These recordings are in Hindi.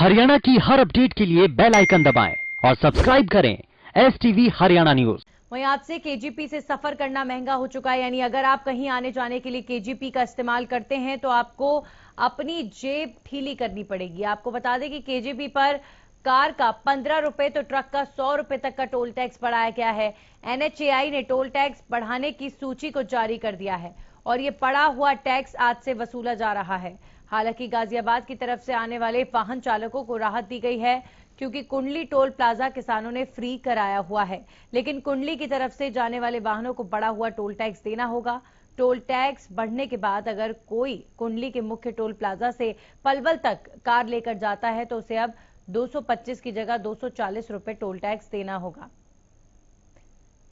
हरियाणा की हर अपडेट के लिए बेल आइकन दबाएं और सब्सक्राइब करें STV हरियाणा न्यूज। वहीं आज से केजीपी से सफर करना महंगा हो चुका है, यानी अगर आप कहीं आने जाने के लिए केजीपी का इस्तेमाल करते हैं तो आपको अपनी जेब ढीली करनी पड़ेगी। आपको बता दें कि केजीपी पर कार का 15 रुपए तो ट्रक का 100 रुपए तक का टोल टैक्स बढ़ाया गया है। NHAI ने टोल टैक्स बढ़ाने की सूची को जारी कर दिया है और ये पड़ा हुआ टैक्स आज से वसूला जा रहा है। हालांकि गाजियाबाद की तरफ से आने वाले वाहन चालकों को राहत दी गई है क्योंकि कुंडली टोल प्लाजा किसानों ने फ्री कराया हुआ है, लेकिन कुंडली की तरफ से जाने वाले वाहनों को बढ़ा हुआ टोल टैक्स देना होगा। टोल टैक्स बढ़ने के बाद अगर कोई कुंडली के मुख्य टोल प्लाजा से पलवल तक कार लेकर जाता है तो उसे अब 225 की जगह 240 रुपए टोल टैक्स देना होगा।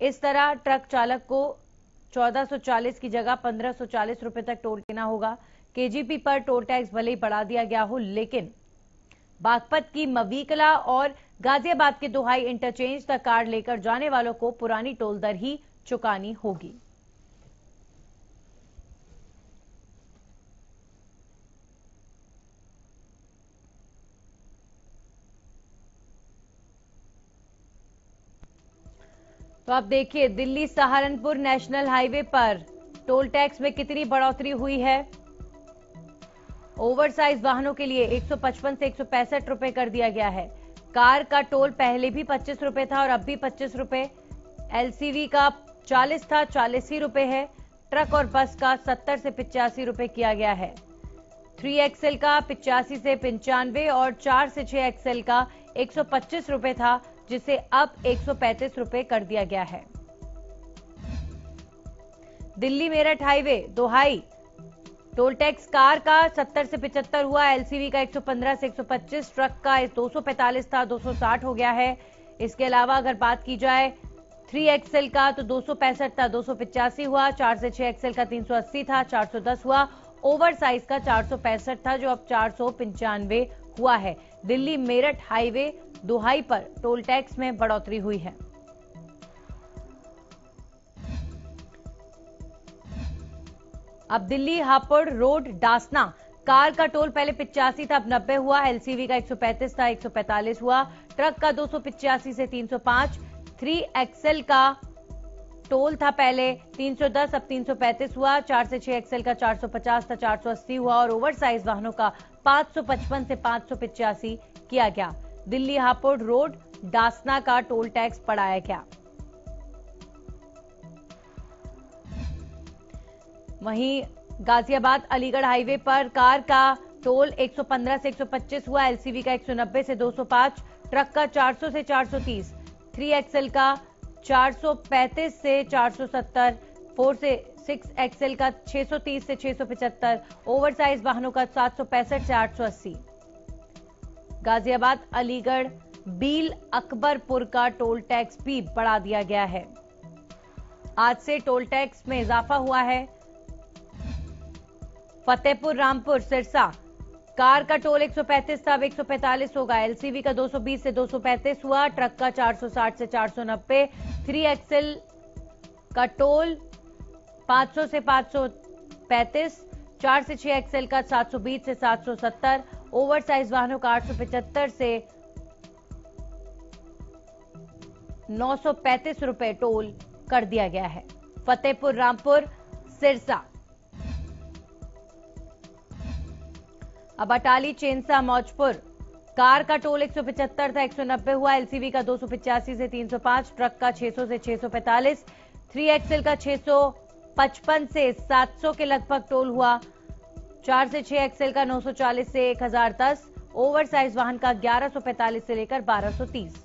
इस तरह ट्रक चालक को 1440 की जगह 1540 रुपए तक टोल देना होगा। केजीपी पर टोल टैक्स भले ही बढ़ा दिया गया हो, लेकिन बागपत की मवीकला और गाजियाबाद के दोहाई इंटरचेंज तक कार लेकर जाने वालों को पुरानी टोल दर ही चुकानी होगी। तो आप देखिए, दिल्ली सहारनपुर नेशनल हाईवे पर टोल टैक्स में कितनी बढ़ोतरी हुई है। ओवरसाइज वाहनों के लिए 155 से 165 रुपए कर दिया गया है। कार का टोल पहले भी 25 रुपए था और अब भी 25 रुपए। LCV का 40 था, 40 ही रुपए है। ट्रक और बस का 70 से 85 रुपए किया गया है। 3XL का 85 से 95 और 4 से 6XL का 125 रुपए था, जिसे अब 135 रुपए कर दिया गया है। दिल्ली मेरठ हाईवे दोहाई टोल टैक्स कार का 70 से 75 हुआ, LCV का 115 से 125, ट्रक का 245 था 260 हो गया है। इसके अलावा अगर बात की जाए 3XL का तो 265 था 285 हुआ, 4 से 6XL का 380 था 410 हुआ, ओवर साइज का 465 था जो अब 495 हुआ है। दिल्ली मेरठ हाईवे दोहाई पर टोल टैक्स में बढ़ोतरी हुई है। अब दिल्ली हापुड़ रोड डासना कार का टोल पहले 85 था, अब 90 हुआ। LCV का 135 था 145 हुआ, ट्रक का 285 से 305। 3XL का टोल था पहले 310, अब 335 हुआ। 4 से 6XL का 450 था 480 हुआ और ओवर साइज वाहनों का 555 से 585 किया गया। दिल्ली हापुड़ रोड डासना का टोल टैक्स बढ़ाया गया। वहीं गाजियाबाद अलीगढ़ हाईवे पर कार का टोल 115 से 125 हुआ, LCV का 190 से 205, ट्रक का 400 से 430, 3XL का 435 से 470, 4 से 6XL का 630 से 675, ओवरसाइज वाहनों का 765 से 880। गाजियाबाद अलीगढ़ बील अकबरपुर का टोल टैक्स भी बढ़ा दिया गया है। आज से टोल टैक्स में इजाफा हुआ है। फतेहपुर रामपुर सिरसा कार का टोल 135 था, अब 145 होगा। LCV का 220 से 235 हुआ, ट्रक का 460 से 490। 3XL का टोल 500 से 535, 4 से 6XL का 720 से 770, ओवर साइज वाहनों का 875 से 935 रुपए टोल कर दिया गया है। फतेहपुर रामपुर सिरसा। अब अटाली चेंसा मौजपुर कार का टोल 175 था 190 हुआ, LCV का 285 से 305, ट्रक का 600 से 645, 3XL का 655 से 700 के लगभग टोल हुआ। 4 से 6XL का 940 से 1010, ओवर साइज वाहन का 1145 से लेकर 1230।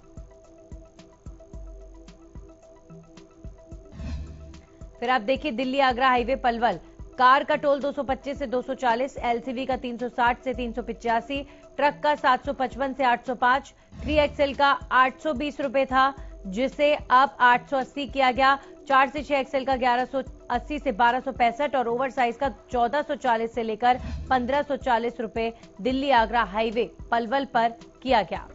फिर आप देखिए दिल्ली आगरा हाईवे पलवल कार का टोल 225 से 240, LCV का 360 से 385, ट्रक का 755 से 805, 3XL का 820 रुपए था जिसे अब 880 किया गया। 4 से 6XL का 1180 से 1265 और ओवर साइज का 1440 से लेकर 1540 रुपए दिल्ली आगरा हाईवे पलवल पर किया गया।